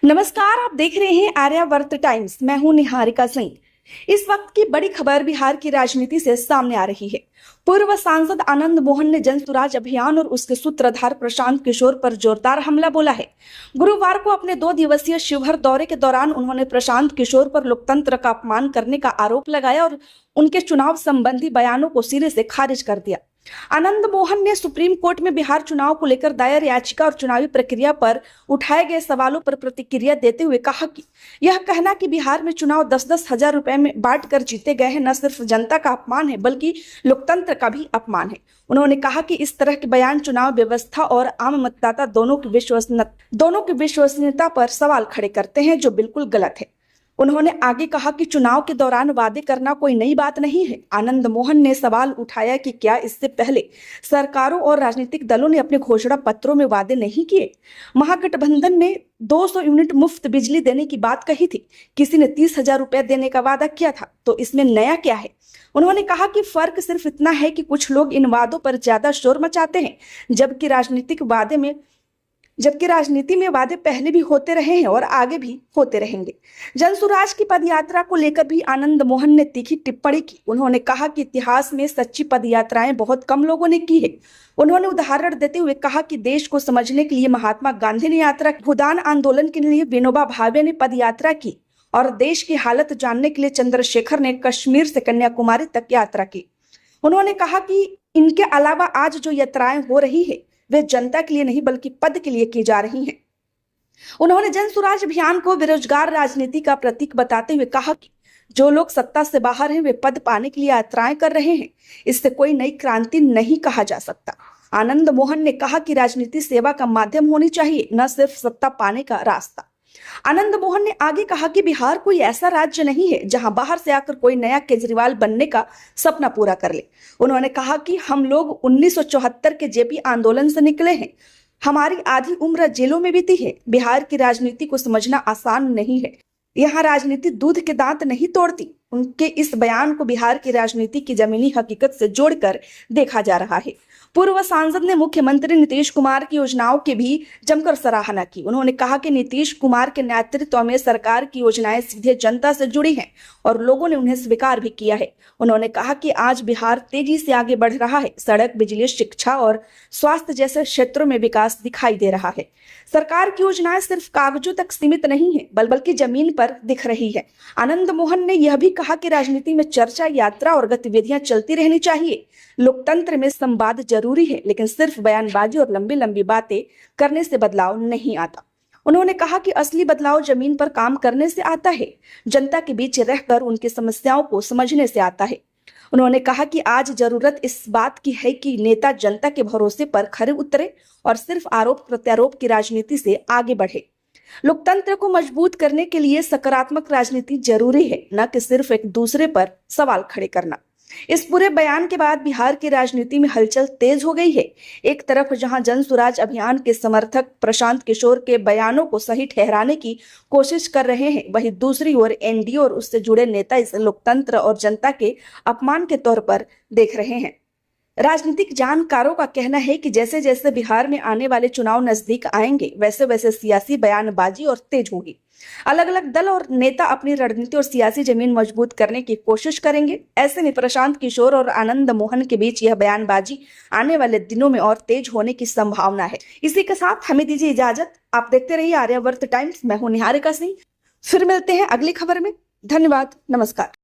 नमस्कार, आप देख रहे हैं आर्यावर्त टाइम्स। मैं हूं निहारिका सिंह। इस वक्त की बड़ी खबर बिहार की राजनीति से सामने आ रही है। पूर्व सांसद आनंद मोहन ने जन सुराज अभियान और उसके सूत्रधार प्रशांत किशोर पर जोरदार हमला बोला है। गुरुवार को अपने 2 दिवसीय शिवहर दौरे के दौरान उन्होंने प्रशांत किशोर पर लोकतंत्र का अपमान करने का आरोप लगाया और उनके चुनाव संबंधी बयानों को सिरे से खारिज कर दिया। आनंद मोहन ने सुप्रीम कोर्ट में बिहार चुनाव को लेकर दायर याचिका और चुनावी प्रक्रिया पर उठाए गए सवालों पर प्रतिक्रिया देते हुए कहा कि यह कहना कि बिहार में चुनाव 10-10 हजार रुपए में बांटकर जीते गए हैं न सिर्फ जनता का अपमान है बल्कि लोकतंत्र का भी अपमान है। उन्होंने कहा कि इस तरह के बयान चुनाव व्यवस्था और आम मतदाता दोनों की विश्वसनीयता पर सवाल खड़े करते हैं, जो बिल्कुल गलत है। उन्होंने आगे कहा कि चुनाव के दौरान वादे करना कोई नई बात नहीं है। आनंद मोहन ने सवाल उठाया कि क्या इससे पहले सरकारों और राजनीतिक दलों ने अपने घोषणा पत्रों में वादे नहीं किए। महागठबंधन ने 200 यूनिट मुफ्त बिजली देने की बात कही थी, किसी ने 30,000 रुपए देने का वादा किया था, तो इसमें नया क्या है। उन्होंने कहा कि फर्क सिर्फ इतना है कि कुछ लोग इन वादों पर ज्यादा शोर मचाते हैं, जबकि राजनीति में वादे पहले भी होते रहे हैं और आगे भी होते रहेंगे। जनसुराज की पदयात्रा को लेकर भी आनंद मोहन ने तीखी टिप्पणी की। उन्होंने कहा कि इतिहास में सच्ची पदयात्राएं बहुत कम लोगों ने की है। उन्होंने उदाहरण देते हुए कहा कि देश को समझने के लिए महात्मा गांधी ने यात्रा की, भूदान आंदोलन के लिए विनोबा भावे ने पदयात्रा की और देश की हालत जानने के लिए चंद्रशेखर ने कश्मीर से कन्याकुमारी तक यात्रा की। उन्होंने कहा कि इनके अलावा आज जो यात्राएं हो रही है वे जनता के लिए नहीं बल्कि पद के लिए की जा रही हैं। उन्होंने जन सुराज अभियान को बेरोजगार राजनीति का प्रतीक बताते हुए कहा कि जो लोग सत्ता से बाहर हैं वे पद पाने के लिए यात्राएं कर रहे हैं, इससे कोई नई क्रांति नहीं कहा जा सकता। आनंद मोहन ने कहा कि राजनीति सेवा का माध्यम होनी चाहिए, न सिर्फ सत्ता पाने का रास्ता। आनंद मोहन ने आगे कहा कि बिहार कोई ऐसा राज्य नहीं है जहां बाहर से आकर कोई नया केजरीवाल बनने का सपना पूरा कर ले। उन्होंने कहा कि हम लोग 1974 के जेपी आंदोलन से निकले हैं, हमारी आधी उम्र जेलों में बीती है। बिहार की राजनीति को समझना आसान नहीं है। यहाँ राजनीति दूध के दांत नहीं तोड़ती। उनके इस बयान को बिहार की राजनीति की जमीनी हकीकत से जोड़कर देखा जा रहा है। पूर्व सांसद ने मुख्यमंत्री नीतीश कुमार की योजनाओं की भी जमकर सराहना की। उन्होंने कहा कि नीतीश कुमार के नेतृत्व में सरकार की योजनाएं सीधे जनता से जुड़ी हैं और लोगों ने उन्हें स्वीकार भी किया है। उन्होंने कहा कि आज बिहार तेजी से आगे बढ़ रहा है। सड़क, बिजली, शिक्षा और स्वास्थ्य जैसे क्षेत्रों में विकास दिखाई दे रहा है। सरकार की योजनाएं सिर्फ कागजों तक सीमित नहीं है बल्कि जमीन पर दिख रही है। आनंद मोहन ने यह भी कहा कि राजनीति में चर्चा, यात्रा और गतिविधियां चलती रहनी चाहिए। लोकतंत्र में संवाद जरूरी है, लेकिन सिर्फ बयानबाजी और लंबी लंबी बातें करने से बदलाव नहीं आता। उन्होंने कहा कि असली बदलाव जमीन पर काम करने से आता है, जनता के बीच रहकर उनकी समस्याओं को समझने से आता है। उन्होंने कहा कि आज जरूरत इस बात की है कि नेता जनता के भरोसे पर खरे उतरे और सिर्फ आरोप प्रत्यारोप की राजनीति से आगे बढ़े। लोकतंत्र को मजबूत करने के लिए सकारात्मक राजनीति जरूरी है, न कि सिर्फ एक दूसरे पर सवाल खड़े करना। इस पूरे बयान के बाद बिहार की राजनीति में हलचल तेज हो गई है। एक तरफ जहां जन सुराज अभियान के समर्थक प्रशांत किशोर के बयानों को सही ठहराने की कोशिश कर रहे हैं, वहीं दूसरी ओर एनडीए और उससे जुड़े नेता इसे लोकतंत्र और जनता के अपमान के तौर पर देख रहे हैं। राजनीतिक जानकारों का कहना है कि जैसे जैसे बिहार में आने वाले चुनाव नजदीक आएंगे, वैसे वैसे सियासी बयानबाजी और तेज होगी। अलग अलग दल और नेता अपनी रणनीति और सियासी जमीन मजबूत करने की कोशिश करेंगे। ऐसे में प्रशांत किशोर और आनंद मोहन के बीच यह बयानबाजी आने वाले दिनों में और तेज होने की संभावना है। इसी के साथ हमें दीजिए इजाजत। आप देखते रहिए आर्यावर्त टाइम्स। मैं हूं निहारिका सिंह। फिर मिलते हैं अगली खबर में। धन्यवाद, नमस्कार।